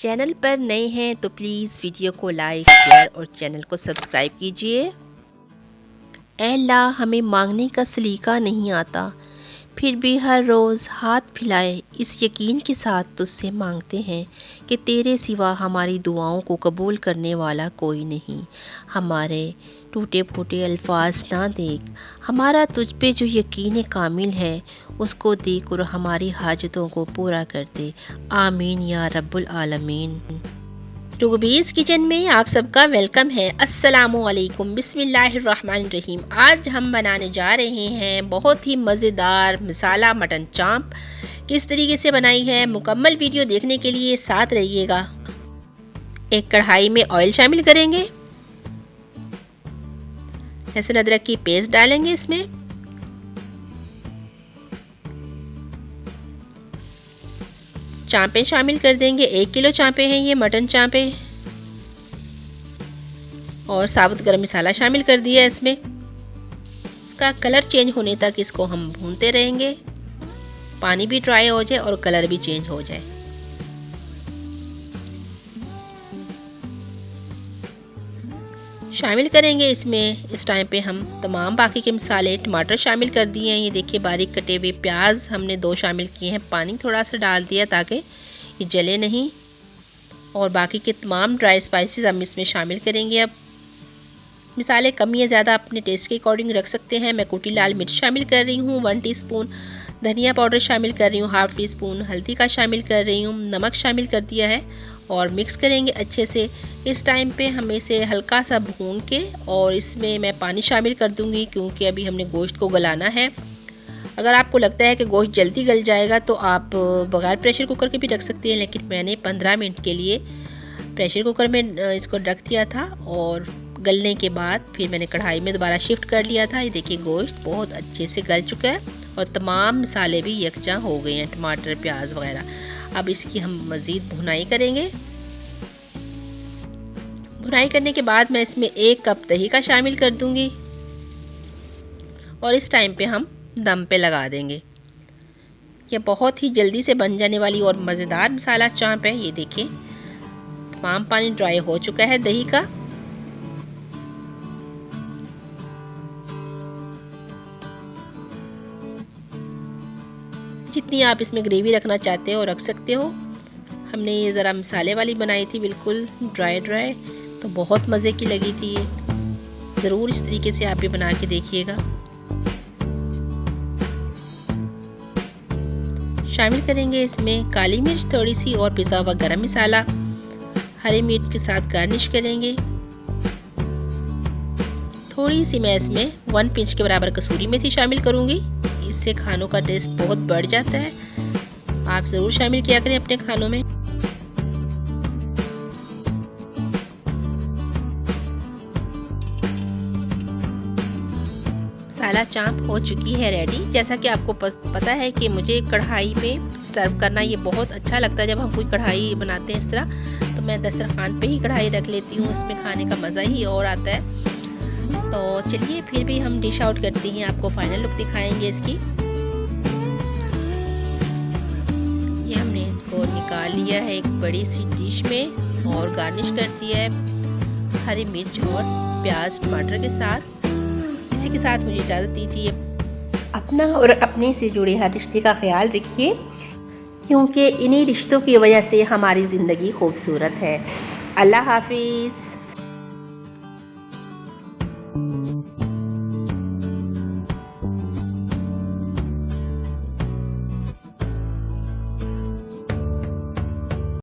Channel पर नए हैं तो प्लीज़ वीडियो को लाइक शेयर और चैनल को सब्सक्राइब कीजिए। ऐ अल्लाह, हमें मांगने का सलीका नहीं आता, फिर भी हर रोज़ हाथ फैलाए इस यकीन के साथ तुझसे मांगते हैं कि तेरे सिवा हमारी दुआओं को कबूल करने वाला कोई नहीं। हमारे टूटे फूटे अल्फाज ना देख, हमारा तुझ पे जो यकीन कामिल है उसको देख और हमारी हाजतों को पूरा कर दे। आमीन या रब्बुल आलमीन। रुगबीज़ किचन में आप सबका वेलकम है। अस्सलामुअलैकुम, बिस्मिल्लाहिर्रहमानिर्रहीम। आज हम बनाने जा रहे हैं बहुत ही मज़ेदार मसाला मटन चांप। किस तरीके से बनाई है मुकम्मल वीडियो देखने के लिए साथ रहिएगा। एक कढ़ाई में ऑयल शामिल करेंगे, लहसुन अदरक की पेस्ट डालेंगे, इसमें चांपे शामिल कर देंगे। 1 किलो चांपे हैं ये, मटन चांपे। और साबुत गरम मसाला शामिल कर दिया इसमें। इसका कलर चेंज होने तक इसको हम भूनते रहेंगे, पानी भी ड्राई हो जाए और कलर भी चेंज हो जाए। शामिल करेंगे इसमें इस टाइम पे हम तमाम बाकी के मसाले। टमाटर शामिल कर दिए हैं, ये देखिए बारीक कटे हुए। प्याज हमने 2 शामिल किए हैं, पानी थोड़ा सा डाल दिया ताकि ये जले नहीं। और बाकी के तमाम ड्राई स्पाइसेस हम इसमें शामिल करेंगे। अब मसाले कम या ज़्यादा अपने टेस्ट के अकॉर्डिंग रख सकते हैं। मैं कुटी लाल मिर्च शामिल कर रही हूँ 1 टीस्पून, धनिया पाउडर शामिल कर रही हूँ 1/2 टीस्पून, हल्दी का शामिल कर रही हूँ, नमक शामिल कर दिया है और मिक्स करेंगे अच्छे से। इस टाइम पे हम इसे हल्का सा भून के और इसमें मैं पानी शामिल कर दूंगी क्योंकि अभी हमने गोश्त को गलाना है। अगर आपको लगता है कि गोश्त जल्दी गल जाएगा तो आप बगैर प्रेशर कुकर के भी रख सकते हैं, लेकिन मैंने 15 मिनट के लिए प्रेशर कुकर में इसको रख दिया था और गलने के बाद फिर मैंने कढ़ाई में दोबारा शिफ्ट कर लिया था। ये देखिए गोश्त बहुत अच्छे से गल चुका है और तमाम मसाले भी यकजा हो गए हैं, टमाटर प्याज वगैरह। अब इसकी हम मज़ीद भुनाई करेंगे। भुनाई करने के बाद मैं इसमें 1 कप दही का शामिल कर दूंगी और इस टाइम पे हम दम पे लगा देंगे। यह बहुत ही जल्दी से बन जाने वाली और मज़ेदार मसाला चांप है। ये देखिए तमाम पानी ड्राई हो चुका है दही का। जितनी आप इसमें ग्रेवी रखना चाहते हो रख सकते हो। हमने ये ज़रा मसाले वाली बनाई थी, बिल्कुल ड्राई, तो बहुत मज़े की लगी थी ये। ज़रूर इस तरीके से आप भी बना के देखिएगा। शामिल करेंगे इसमें काली मिर्च थोड़ी सी और पिसा हुआ गरम मसाला। हरी मिर्च के साथ गार्निश करेंगे। थोड़ी सी मैं इसमें 1 पिंच के बराबर कसूरी मेथी शामिल करूँगी, इससे खानों का टेस्ट बहुत बढ़ जाता है। आप ज़रूर शामिल किया करें अपने खानों में। मसाला चांप हो चुकी है रेडी। जैसा कि आपको पता है कि मुझे कढ़ाई में सर्व करना ये बहुत अच्छा लगता है। जब हम कोई कढ़ाई बनाते हैं इस तरह तो मैं दस्तरखान पे ही कढ़ाई रख लेती हूँ, इसमें खाने का मज़ा ही और आता है। तो चलिए फिर भी हम डिश आउट करती हैं, आपको फाइनल लुक दिखाएंगे इसकी। ये हमने इसको निकाल लिया है एक बड़ी सी डिश में और गार्निश कर दिया है हरी मिर्च और प्याज टमाटर के साथ। इसी के साथ मुझे इजाज़त दीजिए। अपना और अपने से जुड़े हर रिश्ते का ख्याल रखिए, क्योंकि इन्हीं रिश्तों की वजह से हमारी ज़िंदगी खूबसूरत है। अल्लाह हाफिज़।